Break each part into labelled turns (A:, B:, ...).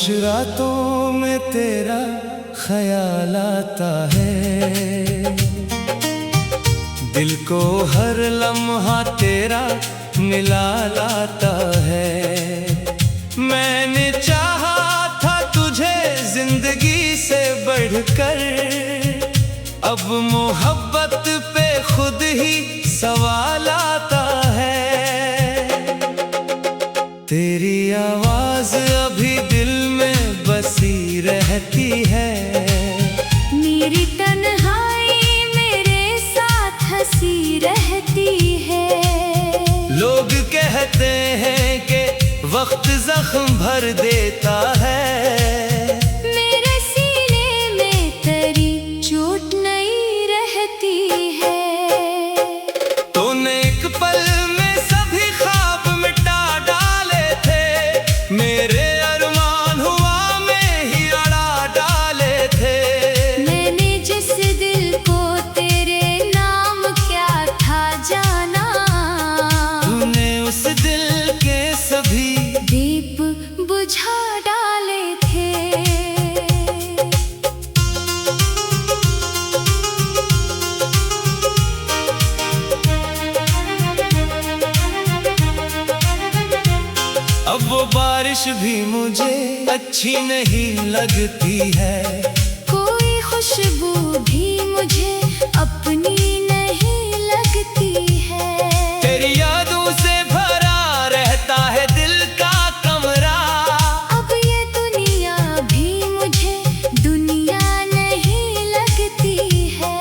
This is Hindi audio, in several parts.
A: कुछ रातों में तेरा ख्याल आता है, दिल को हर लम्हा तेरा मिला लाता है। मैंने चाहा था तुझे जिंदगी से बढ़कर, अब मोहब्बत पे खुद ही सवाल आता है। तेरी आवाज अभी दिल में बसी रहती है,
B: मेरी तन्हाई मेरे साथ हंसी रहती है।
A: लोग कहते हैं कि वक्त जख्म भर देता है,
B: मेरे सीने में तेरी चोट नहीं रहती है।
A: तूने एक पल में सभी ख्वाब मिटा डाले थे, मेरे अरमान हुआ में ही अड़ा डाले थे।
B: मैंने जिस दिल को तेरे नाम क्या था जाना,
A: तूने उस दिल के सभी
B: दीप बुझा डाले थे।
A: अब वो बारिश भी मुझे अच्छी नहीं लगती है,
B: कोई खुशबू भी मुझे अपनी नहीं लगती है।
A: तेरी यादों से भरा रहता है दिल का कमरा,
B: अब ये दुनिया भी मुझे दुनिया नहीं लगती है।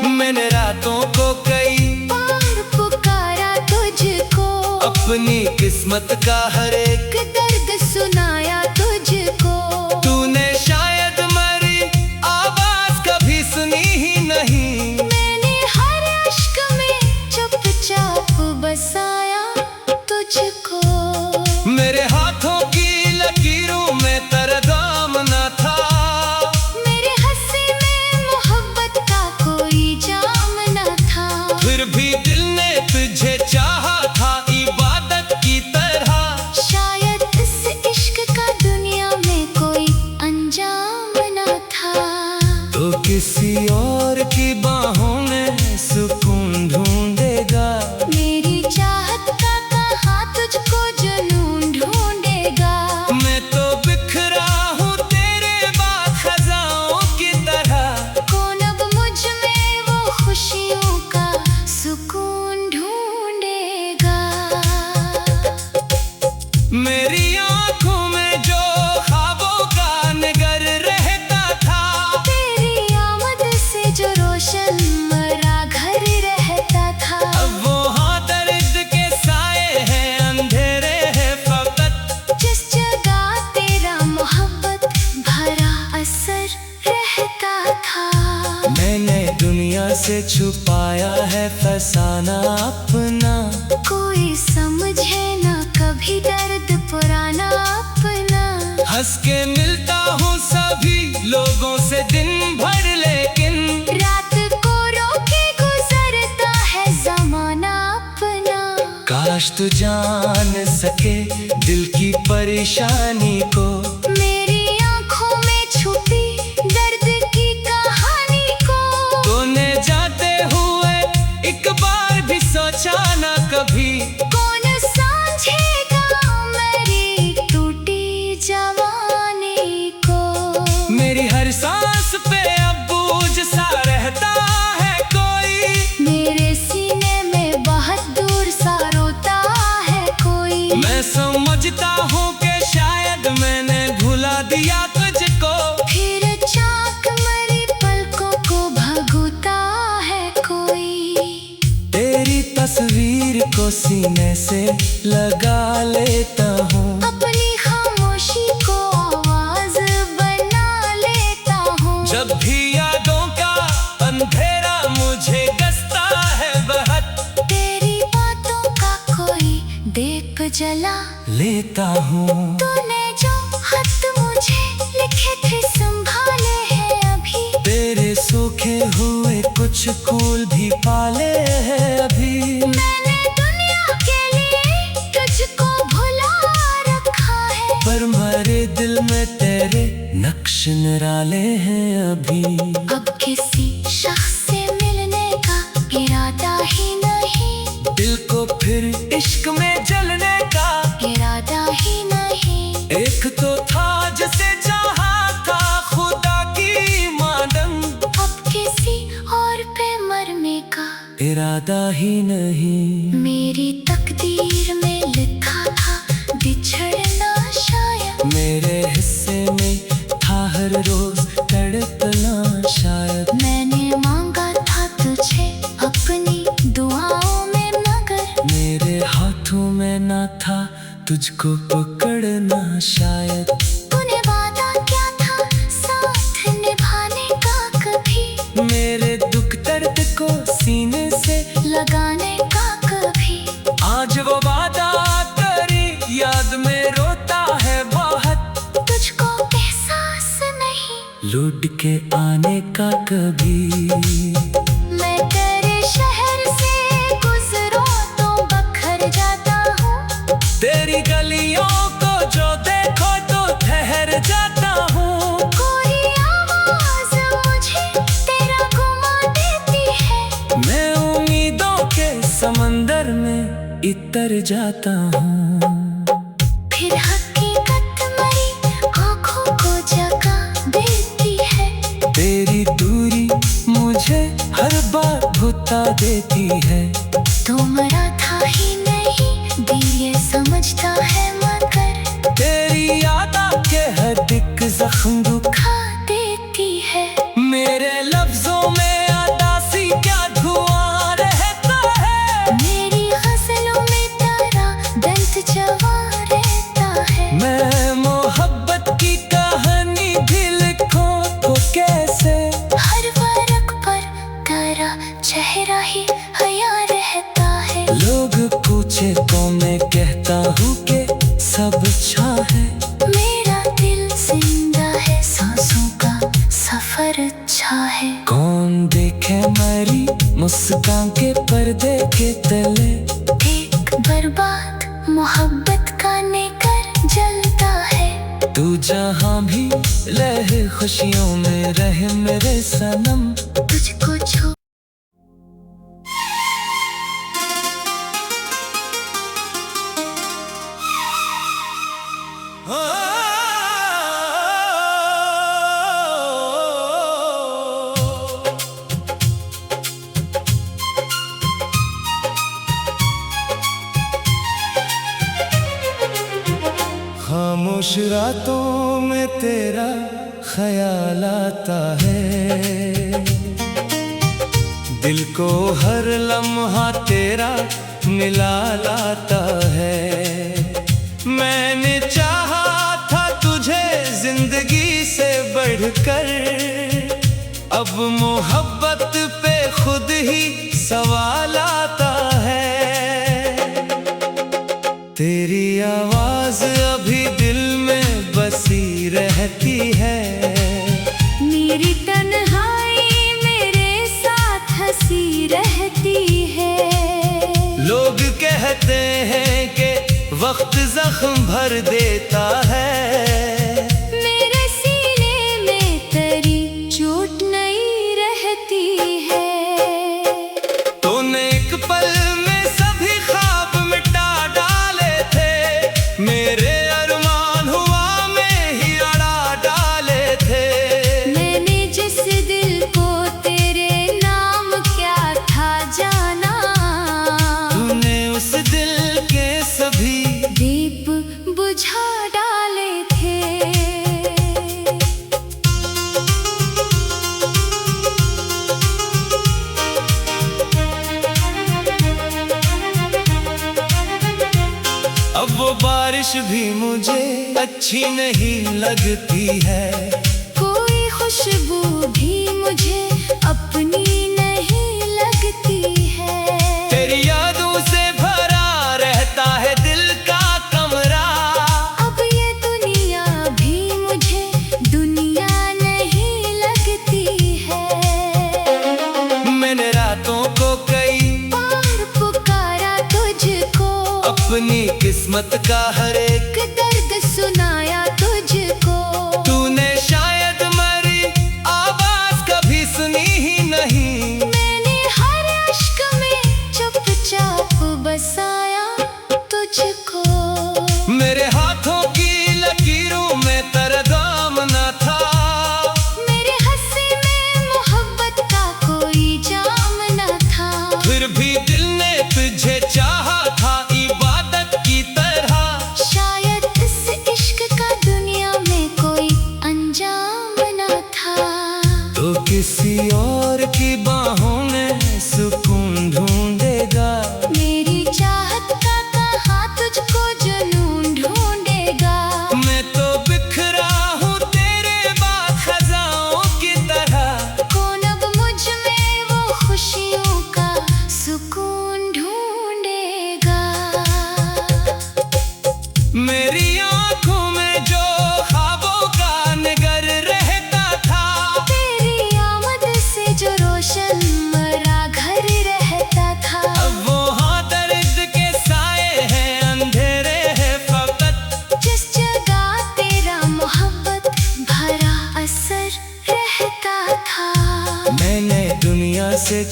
A: मैंने रातों को कई
B: बार पुकारा तुझको,
A: अपनी किस्मत का हर एक
B: दर्द सुनाया तुझको।
A: तूने शायद मेरी आवाज कभी सुनी ही नहीं,
B: मैंने हर अश्क में चुपचाप बसाया तुझको।
A: मेरे हाथों की लकीरों में तरदाम न था,
B: मेरे हंसी में मोहब्बत का कोई जाम न था।
A: फिर भी दिल ने तुझे चाहा था इबादत की तरह।
B: शायद इस इश्क का दुनिया में कोई अंजाम न था।
A: तो किसी और की बाहों में सुकून ढूंढेगा,
B: मेरी चाहत का कहाँ तुझको जुनून ढूंढेगा।
A: मैं तो बिखरा हूँ तेरे बाद खजाओं की तरह।
B: कौन अब मुझ में वो खुशियों का सुकून ढूंढेगा।
A: मेरी आंखों में जो ख्वाबों का निगर रहता था,
B: तेरी आमद से जो रोशन मरा घर रहता था।
A: अब वो हाँ दर्द के साए हैं, अंधेरे हैं फकत।
B: जिस जगह तेरा मोहब्बत भरा असर रहता था।
A: मैंने दुनिया से छुपाया है फसाना अपना,
B: कोई समझे ना कभी दर्द पुराना अपना।
A: हंस के मिलता हूँ सभी लोगों से दिन भर, लेकिन
B: रात को रोके गुजरता है जमाना अपना।
A: काश तू जान सके दिल की परेशानी को,
B: मेरी आंखों में छुपी दर्द की कहानी को।
A: तूने जाते हुए एक बार भी सोचा ना कभी,
B: कौन समझेगा मेरी टूटी जवानी को।
A: मेरी हर सांस पे अब बोझ सा रहता है कोई,
B: मेरे सीने में बहुत दूर सा रोता है कोई।
A: मैं समझता हूँ कि शायद मैंने भुला दिया तुझको।
B: फिर चाक मरी पलकों को भगोता है कोई।
A: तेरी तस्वीर को सीने से लगा लेता हूँ,
B: अपनी खामोशी को आवाज बना लेता हूँ।
A: जब भी यादों का अंधेरा मुझे गसता है बहुत,
B: तेरी बातों का कोई दीप जला
A: लेता हूँ।
B: तूने जो खत मुझे लिखे थे संभाले हैं अभी,
A: तेरे सूखे हुए कुछ फूल भी पाले हैं अभी।
B: मैंने दुनिया के लिए तुझको भुला रखा है,
A: पर मरे नक्श निराले हैं अभी।
B: अब किसी शख्स से मिलने का इरादा ही नहीं,
A: दिल को फिर इश्क में जलने का
B: इरादा ही नहीं।
A: एक तो था जिसे चाहा था खुदा की मानंद,
B: अब किसी और पे मरने का
A: इरादा ही नहीं।
B: मेरी तकदीर में लिखा था बिछड़ना शायद,
A: मेरे हिस्से में था हर रोज तड़पना शायद।
B: मैंने मांगा था तुझे अपनी दुआओं में मगर
A: मेरे हाथों में ना था तुझको पकड़ना शायद।
B: तूने वादा क्या था साथ निभाने का कभी,
A: मेरे दुख दर्द को सीने से
B: लगाने का कभी।
A: आज वो वादा करी याद में रोता है बहुत,
B: तुझको एहसास नहीं
A: लौट के आने का कभी।
B: मैं तेरे शहर से गुजरूं तो बखर जाता हूँ,
A: तेरी गलियों को जो देखो तो ठहर जाता हूँ।
B: कोई आवाज मुझे तेरा घुमा देती है,
A: मैं उम्मीदों के समंदर में इतर जाता हूँ।
B: फिर हकीकत मरी आँखों को जगा देती है।
A: तेरी दूरी मुझे हर बार भुता देती है।
B: तो मरा था ही नहीं दिल ये समझता है मगर
A: तेरी याद आके हर एक जख्म दुखा
B: खा देती है।
A: मेरे लफ्जों में अदासी क्या धुआं रहता है,
B: मेरी गज़लों में तेरा दर्द जवा रहता है।
A: मैं मोहब्बत की कहानी भी लिखूं तो कैसे,
B: हर वर्क पर तेरा चेहरा ही हया रहता है।
A: लोग पूछे तो मैं कहता हूँ कि सब अच्छा है।
B: मेरा दिल जिंदा है, सांसों का सफर अच्छा है।
A: कौन देखे मेरी मुस्कान के पर्दे के तले,
B: एक बर्बाद मोहब्बत का नेकर जलता है।
A: तू जहाँ भी रहे खुशियों में रहे मेरे सनम।
B: तुझको छो
A: खामोश रातों में तेरा ख्याल आता है, दिल को हर लम्हा तेरा मिला लाता है। मैंने चाहा था तुझे जिंदगी से बढ़कर, अब मोहब्बत पे खुद ही सवाल आता है। तेरी आवाज अभी दिल में बसी रहती है,
B: मेरी तन्हाई मेरे साथ हंसी रहती है।
A: लोग कहते हैं कि वक्त जख्म भर देता है,
B: मेरे सीने में तेरी चोट नहीं रहती है।
A: तूने एक पल में सभी ख्वाब मिटा डाले थे, मेरे अरमान हुआ में ही अड़ा डाले थे।
B: मैंने जिस दिल को तेरे नाम क्या था जाना,
A: तूने उस दिल के सभी
B: दीप बुझा डाले थे।
A: अब वो बारिश भी मुझे अच्छी नहीं लगती है,
B: कोई खुशबू भी मुझे अपनी नहीं लगती है।
A: तेरी यादों से भरा रहता है दिल का कमरा।
B: अब ये दुनिया भी मुझे दुनिया नहीं लगती है।
A: मैंने रातों को कई
B: बार पुकारा तुझको,
A: अपनी किस्मत का हर एक
B: दर्द सुनाया तुझको।
A: तूने शायद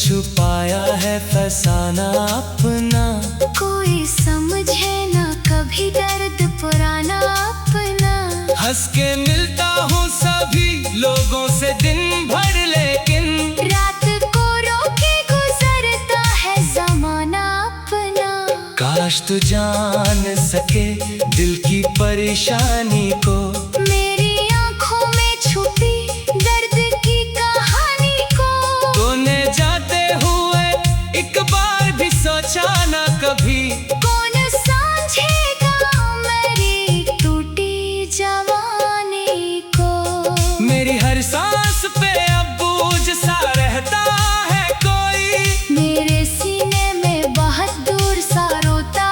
A: छुपाया है फसाना अपना।
B: कोई समझे ना कभी दर्द पुराना अपना।
A: हंस के मिलता हूँ सभी लोगों से दिन भर, लेकिन
B: रात को रोके गुजरता है जमाना अपना।
A: काश तू जान सके दिल की परेशानी को,
B: मेरी आंखों में छुपी दर्द की कहानी को।
A: तूने जाते हुए एक बार भी सोचा ना कभी,
B: कौन समझेगा मेरी टूटी जवानी को।
A: मेरी हर सांस पे अब बोझ सा रहता है कोई,
B: मेरे सीने में बहुत दूर सा रोता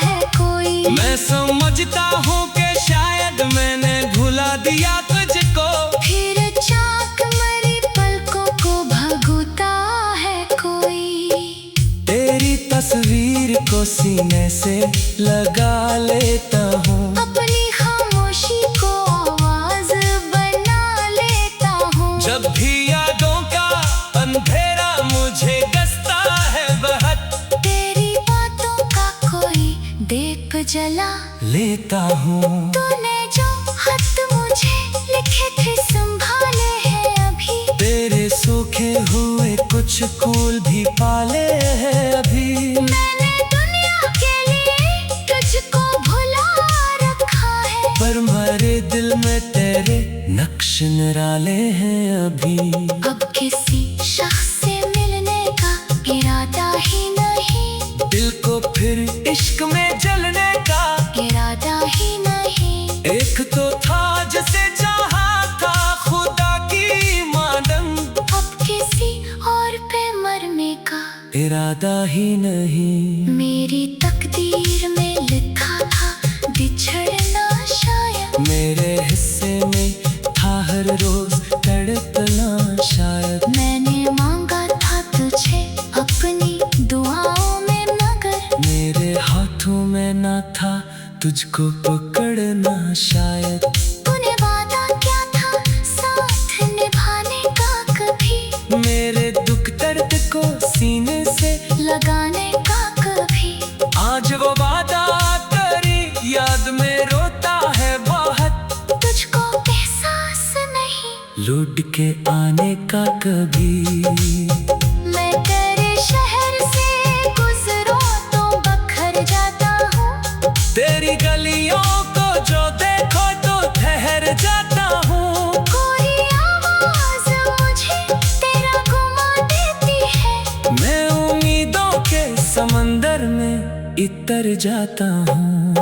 B: है कोई।
A: मैं समझता हूँ कि शायद मैंने भुला दिया तुझको,
B: फिर चाक मरी पलकों को भगोता है कोई।
A: तेरी तस्वीर को सीने से लगा लेता हूँ,
B: अपनी खामोशी को आवाज बना लेता हूँ।
A: जब भी यादों का अंधेरा मुझे गसता है बहुत,
B: तेरी बातों का कोई दीप जला
A: लेता हूँ।
B: तूने जो खत मुझे लिखे थे संभाले हैं अभी,
A: तेरे सूखे हुए कुछ फूल भी पाले हैं अभी।
B: मैंने दुनिया के लिए तुझको भुला रखा है,
A: पर मेरे दिल में तेरे नक्श निराले हैं अभी।
B: अब किसी शख्स से मिलने का इरादा ही नहीं,
A: दिल को फिर इश्क में जलने का
B: इरादा ही नहीं।
A: एक तो था जिसे चाहा था खुदा की मानम,
B: अब किसी और पे मरने का
A: इरादा ही नहीं।
B: मेरी तकदीर में लिखा था बिछड़ना शायद,
A: मेरे हिस्से में था हर रोज तड़पना शायद।
B: मैंने मांगा था तुझे अपनी दुआओं में मगर,
A: मेरे हाथों में ना था तुझको पकड़ना शायद।
B: तूने वादा क्या था साथ निभाने का कभी,
A: मेरे दुख दर्द को सीने से
B: लगाने का कभी।
A: आज वो वादा तेरी याद में रोता है बहुत,
B: तुझको एहसास नहीं
A: लौट के आने का कभी।
B: मैं तेरे शहर से गुजरूं तो बखर जाता हूँ,
A: तेरी गलियों को जो देखो तो ठहर जाता हूँ।
B: कोई आवाज मुझे तेरा घुमा देती है,
A: मैं उम्मीदों के समंदर में इतर जाता हूँ।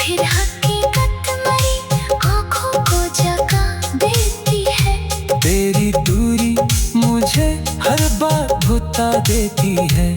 B: फिर हकीकत मरी आंखों को जगा देती है।
A: तेरी दूरी मुझे हर बार भुता देती है,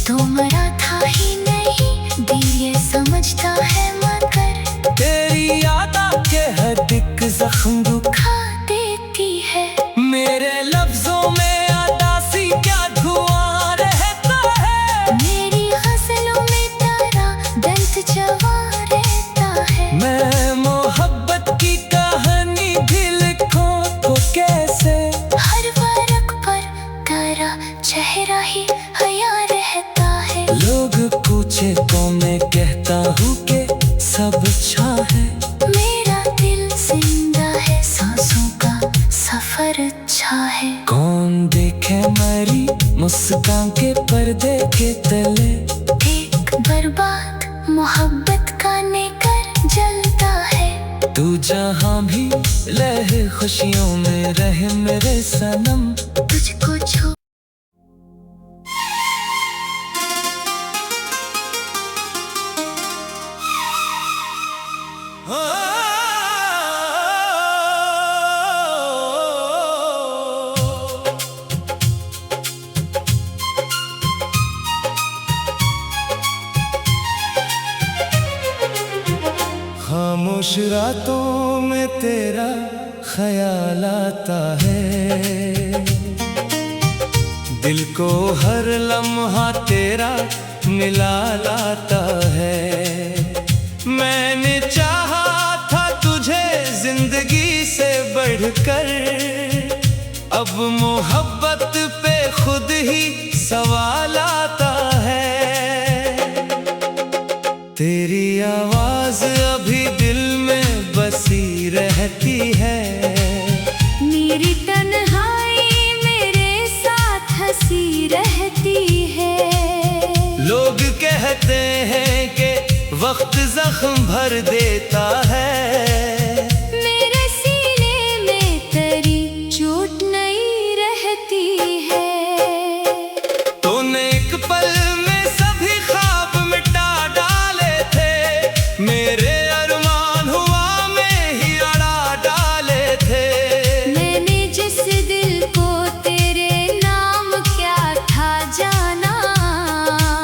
B: तो मरा था ही नहीं दिल ये समझता है मगर,
A: तेरी याद आके हर एक जख्म दुखा
B: खा देती है।
A: मेरे लफ्जों में अदासी क्या धुआं रहता है,
B: मेरी गज़लों में तारा दंत जवा रहता है।
A: मैं मोहब्बत की कहानी भी लिखूं तो कैसे,
B: हर वर्क पर तारा चेहरा ही हया रहता है।
A: लोग पूछे तो मैं कहता हूँ कि सब अच्छा है।
B: मेरा दिल जिंदा है, सांसों का सफर अच्छा है।
A: कौन देखे मेरी मुस्कान के पर्दे के तले,
B: एक बर्बाद मोहब्बत का नेकर जलता है।
A: तू जहाँ भी रहे खुशियों में रहे मेरे सनम।
B: तुझको छू
A: खामोश रातों में तेरा ख्याल आता है, दिल को हर लम्हा तेरा मिला लाता है। मैंने चाहा था तुझे जिंदगी से बढ़कर, अब मोहब्बत पे खुद ही सवाल आता है। तेरी आवाज अभी दिल में बसी रहती है।
B: मेरी तन्हाई मेरे साथ हंसी रहती है।
A: लोग कहते हैं कि वक्त जख्म भर देता है।
B: मेरे सीने में तेरी चोट नहीं रहती है।
A: तूने एक पल में सभी ख्वाब मिटा डाले थे। मेरे अरमान हुआ में ही अड़ा डाले थे।
B: मैंने जिस दिल को तेरे नाम क्या था जाना,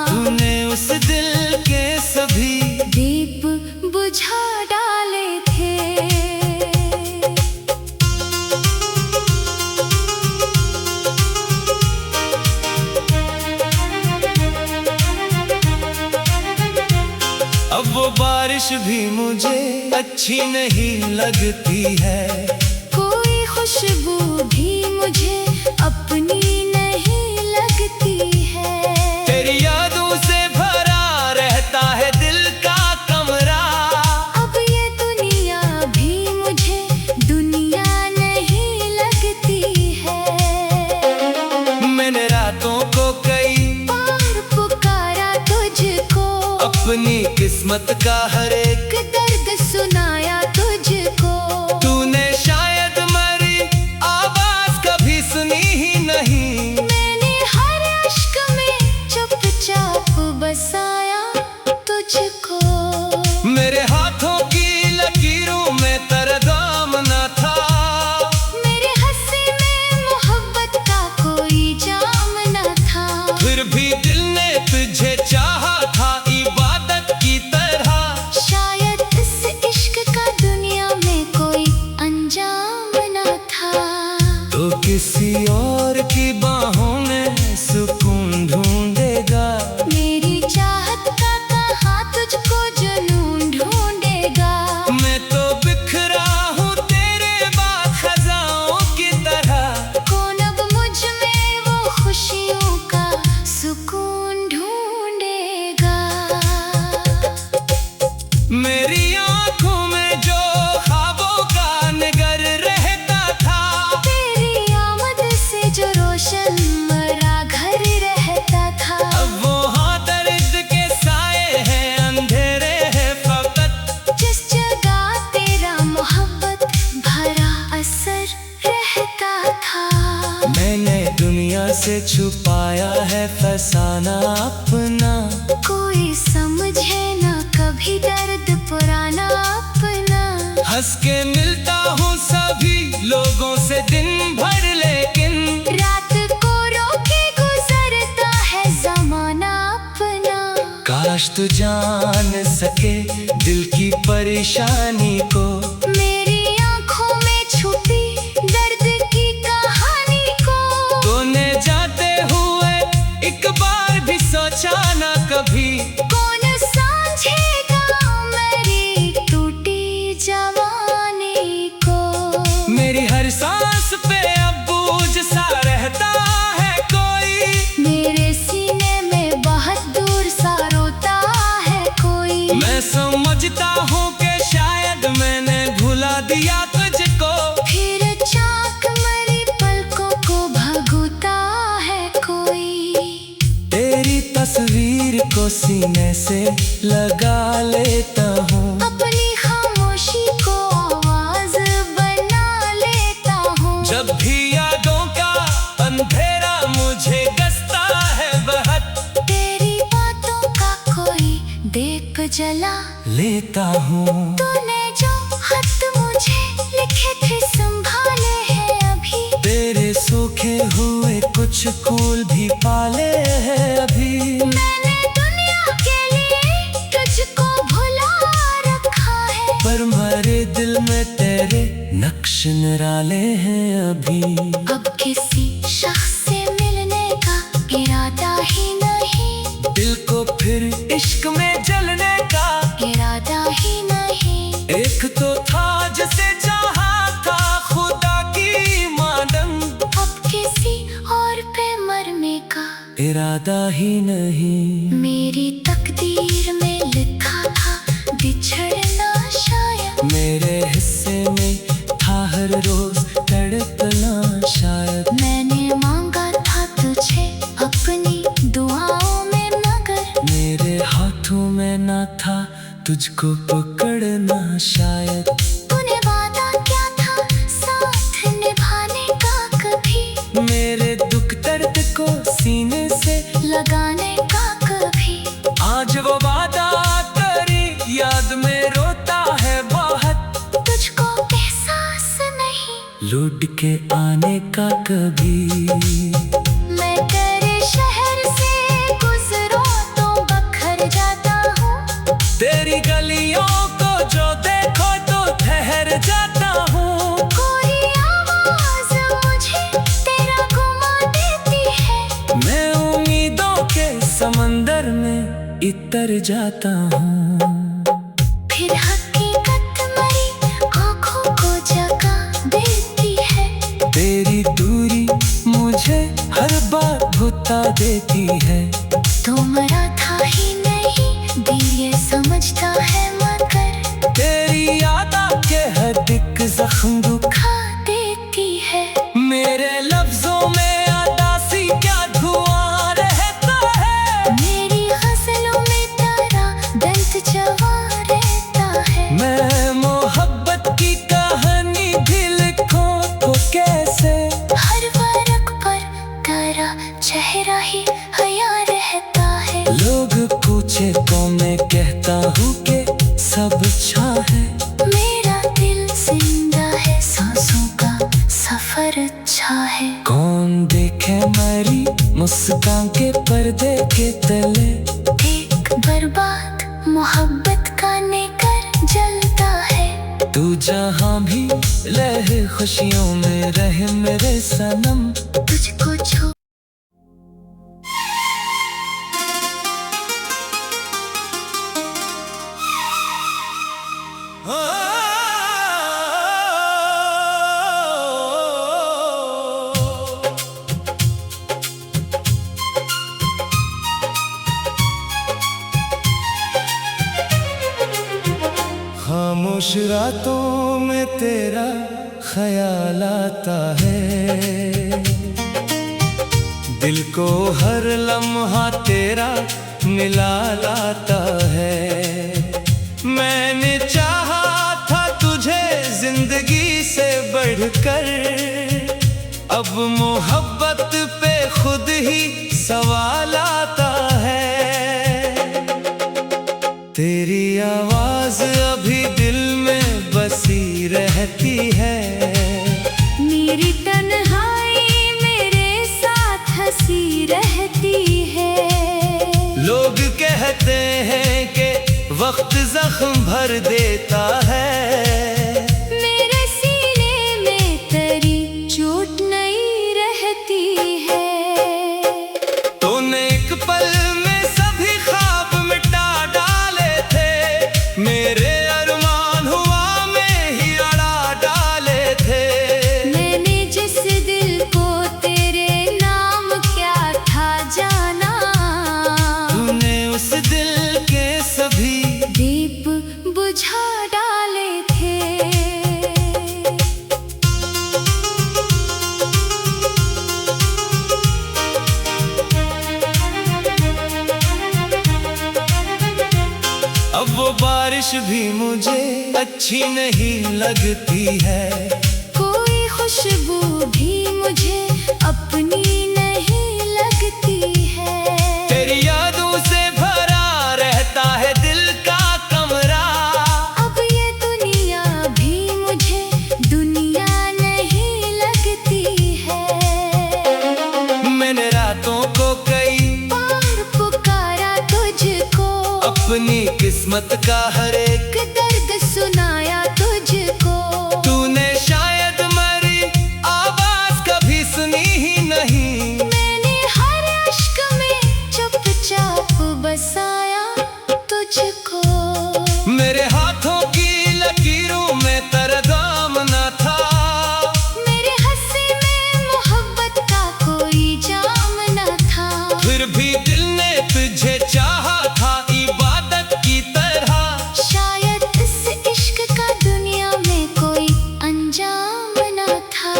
A: तूने उस दिल के सभी
B: दीप बुझा डाले थे।
A: अब वो बारिश भी मुझे अच्छी नहीं लगती है।
B: कोई खुशबू भी मुझे अपनी नहीं लगती है।
A: तेरी यादों से भरा रहता है दिल का कमरा।
B: अब ये दुनिया भी मुझे दुनिया नहीं लगती है।
A: मैंने रातों को कई
B: बार पुकारा तुझको,
A: अपनी किस्मत का हर एक
B: दर्द सुनाया तुझको।
A: तूने शायद मेरी आवाज कभी सुनी ही नहीं।
B: मैंने हर अश्क में चुपचाप बसाया तुझको।
A: मेरे हाथों की लकीरों में तेरा दाम न था।
B: मेरे हंसी में मोहब्बत का कोई जाम न था।
A: फिर भी दिल ने तुझे चाहा था इबादत की तरह।
B: शायद इस इश्क का दुनिया में कोई अंजाम न था।
A: तो किसी और की बाहों में सुकून ढूंढेगा।
B: मेरी चाहत का कहाँ तुझको जुनून ढूंढेगा।
A: मैं तो बिखरा हूँ तेरे बाद खजाओं की तरह।
B: कौन अब मुझ में वो खुशियों का सुकून ढूंढेगा।
A: मेरी आंखों में जो ख्वाबों का निगर रहता था।
B: तेरी आमद से जो रोशन मरा घर रहता था।
A: अब वो हाँ दर्द के साए हैं, अंधेरे हैं फकत।
B: जिस जगह तेरा मोहब्बत भरा असर रहता था।
A: मैंने दुनिया से छुपाया है फसाना अपना।
B: कोई समझे ना कभी दर्द पुराना अपना।
A: हंस के मिलता हूँ सभी लोगों से दिन भर, लेकिन
B: रात को रोके गुजरता है जमाना अपना।
A: काश तू जान सके दिल की परेशानी को।
B: मेरी आंखों में छुपी दर्द की कहानी को।
A: तूने जाते हुए एक बार भी सोचा ना कभी।
B: कौन समझेगा मेरी टूटी जवानी को।
A: मेरी हर सांस पे अब बोझ सा रहता है कोई।
B: मेरे सीने में बहुत दूर सा रोता है कोई।
A: मैं समझता हूँ कि शायद मैंने भुला दिया तुझको।
B: फिर चाक मरी पलकों को भगोता है कोई।
A: तेरी तस्वीर को सीने से लगा लेता हूँ।
B: अपनी खामोशी को आवाज बना लेता हूँ।
A: जब भी यादों का अंधेरा मुझे गसता है बहुत।
B: तेरी बातों का कोई दीप जला
A: लेता हूँ।
B: तूने जो खत मुझे लिखे थे संभाले हैं अभी।
A: तेरे सूखे हुए कुछ फूल भी पाले हैं अभी।
B: मैंने दुनिया के लिए तुझको भुला रखा है।
A: पर मेरे दिल में तेरे नक्श निराले हैं अभी।
B: अब किसी शख्स से मिलने का इरादा ही नहीं।
A: दिल को फिर इश्क में जलने का
B: इरादा ही नहीं।
A: एक तो था जिसे चाहा था खुदा की मानम।
B: अब किसी और पे मर
A: इरादा ही नहीं।
B: मेरी तकदीर में लिखा था बिछड़ना शायद,
A: मेरे हिस्से में था हर रोज तड़पना शायद।
B: मैंने मांगा था तुझे अपनी दुआओं में मगर
A: मेरे हाथों में ना था तुझको पकड़ना शायद।
B: तूने वादा क्या था साथ निभाने का कभी,
A: मेरे दुख दर्द को सीने से
B: लगाने का कभी।
A: आज वो वादा तेरी याद में रोता है बहुत,
B: तुझको एहसास नहीं
A: लौट के आने का कभी।
B: मैं तेरे शहर से गुजरूं तो बखर जाता हूँ,
A: तेरी गलियों को जो देखो तो ठहर जाता हूँ।
B: कोई आवाज मुझे तेरा घुमा देती है,
A: मैं उम्मीदों के समंदर में इतर जाता हूँ।
B: फिर हकीकत मरी आँखों को जगा देती है।
A: तेरी दूरी मुझे हर बार भुता देती है।
B: तो मरा था ही नहीं दिल ये समझता है मगर
A: तेरी याद आके हर एक जख्म दुखा
B: खा देती है।
A: मेरे लफ्जों में आदासी क्या धुआं रहता है।
B: मेरी गज़लों में तारा दर्द जवा रहता है।
A: मैं मोहब्बत की कहानी भी लिखूं तो कैसे,
B: हर वर्क पर तेरा चेहरा ही हया रहता है।
A: लोग पूछे तो मैं कहता हूँ कि सब अच्छा है।
B: मेरा दिल जिंदा है, सांसों का सफर अच्छा है।
A: कौन देखे मेरी मुस्कान के पर्दे के तले,
B: एक बर्बाद मोहब्बत का नेकर जलता है।
A: तू जहाँ भी रहे खुशियों में रहे मेरे सनम।
B: तुझको छू
A: खामोश रातों में तेरा ख्याल आता है, दिल को हर लम्हा तेरा मिला लाता है। मैंने चाहा था तुझे जिंदगी से बढ़कर, अब मोहब्बत पे खुद ही सवाल आता है। तेरी आवाज अभी दिल में बसी रहती है।
B: मेरी तन्हाई मेरे साथ हंसी रहती है।
A: लोग कहते हैं कि वक्त जख्म भर देता है।
B: मेरे सीने में तेरी चोट नहीं रहती है।
A: तूने एक पल में सभी ख्वाब मिटा डाले थे, मेरे अरमान हुआ में ही अड़ा डाले थे।
B: मैंने जिस दिल को तेरे नाम क्या था जाना,
A: तूने उस दिल के सभी
B: दीप बुझा डाले थे।
A: अब वो बारिश भी मुझे अच्छी नहीं लगती है।
B: कोई खुशबू भी मुझे अपनी नहीं लगती है।
A: तेरी यादों से भरा रहता है दिल का कमरा।
B: अब ये दुनिया भी मुझे दुनिया नहीं लगती है।
A: मैंने रातों को कई
B: बार पुकारा तुझको,
A: अपनी किस्मत का हर एक
B: दर्द सुनाया तुझको।
A: तूने शायद मेरी आवाज कभी सुनी ही नहीं।
B: मैंने हर अश्क में चुपचाप बसाया तुझको।
A: मेरे हाथों की लकीरों में तरगाम न था।
B: मेरे हंसी में मोहब्बत का कोई जाम न था।
A: फिर भी दिल ने तुझे चाहा था इबादत की तरह।
B: शायद इस इश्क का दुनिया में कोई अंजाम न था।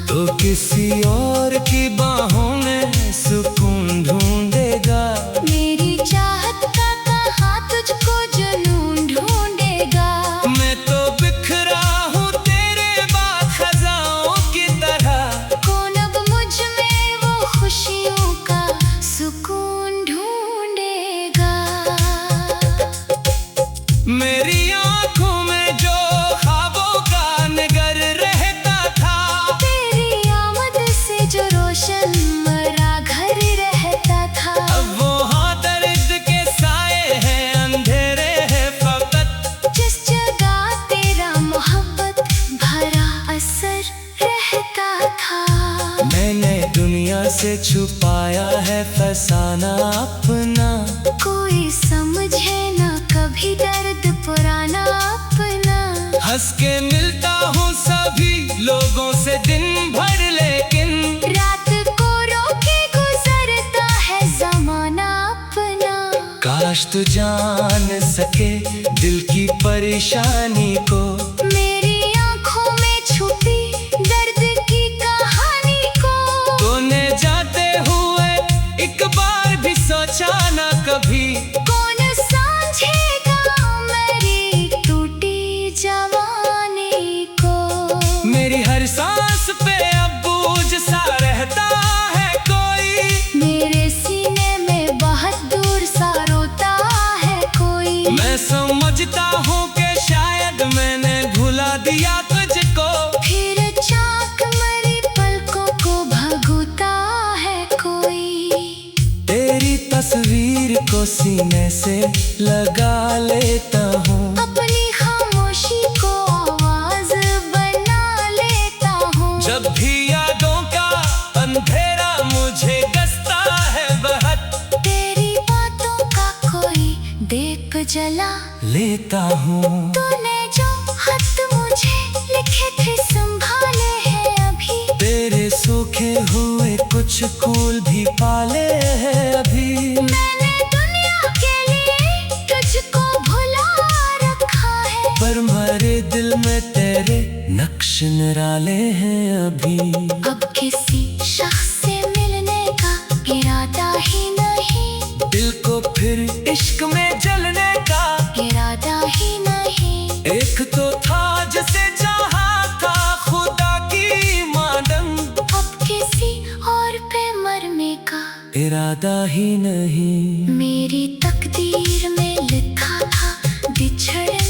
A: तो किसी और की बाहों में सुकून ढूंढेगा।
B: मेरी चाहत का कहाँ तुझको जुनून ढूंढेगा।
A: मैं तो बिखरा हूँ तेरे बाद खजाओं की तरह।
B: कौन अब मुझ में वो खुशियों का सुकून ढूंढेगा।
A: मेरी आंखों में जो ख्वाबों का नगर रहता था,
B: तेरी आमद से जो रोशन मरा घर रहता था।
A: अब वो हाँ दर्द के साए हैं, अंधेरे हैं फकत।
B: जिस जगह तेरा मोहब्बत भरा असर रहता था।
A: मैंने दुनिया से छुपाया है फसाना अपना।
B: कोई समझे ना कभी दर्द पुराना अपना।
A: हंस के मिलता हूँ सभी लोगों से दिन भर, लेकिन
B: रात को रोके गुजरता है जमाना अपना।
A: काश तू जान सके दिल की परेशानी को।
B: मेरी आंखों में छुपी दर्द की कहानी को।
A: तूने जाते हुए एक बार भी सोचा ना कभी।
B: कौन समझेगा मेरी टूटी जवानी को।
A: मेरी हर सांस पे अब बोझ सा रहता है कोई।
B: मेरे सीने में बहुत दूर सा रोता है कोई।
A: मैं समझता हूँ कि शायद मैंने भुला दिया तुझको।
B: फिर चाक मरी पलकों को भगोता है कोई।
A: तेरी तस्वीर को सीने से लगा लेता हूँ।
B: अपनी खामोशी को आवाज बना लेता हूँ।
A: जब भी यादों का अंधेरा मुझे गसता है बहुत,
B: तेरी बातों का कोई दीप जला
A: लेता हूँ।
B: तूने जो खत मुझे लिखे थे संभाले हैं अभी।
A: तेरे सूखे हुए कुछ फूल भी पाले हैं अभी।
B: मैंने दुनिया के लिए तुझको भुला रखा है।
A: पर मेरे दिल में तेरे नक्श निराले हैं अभी।
B: अब किसी शख्स से मिलने का इरादा ही नहीं।
A: दिल को फिर इश्क में जलने का
B: इरादा ही नहीं।
A: एक तो था जिसे चाहा था खुदा की मानम।
B: अब किसी और पे मरने का
A: इरादा ही नहीं।
B: मेरी तकदीर में लिखा था बिछड़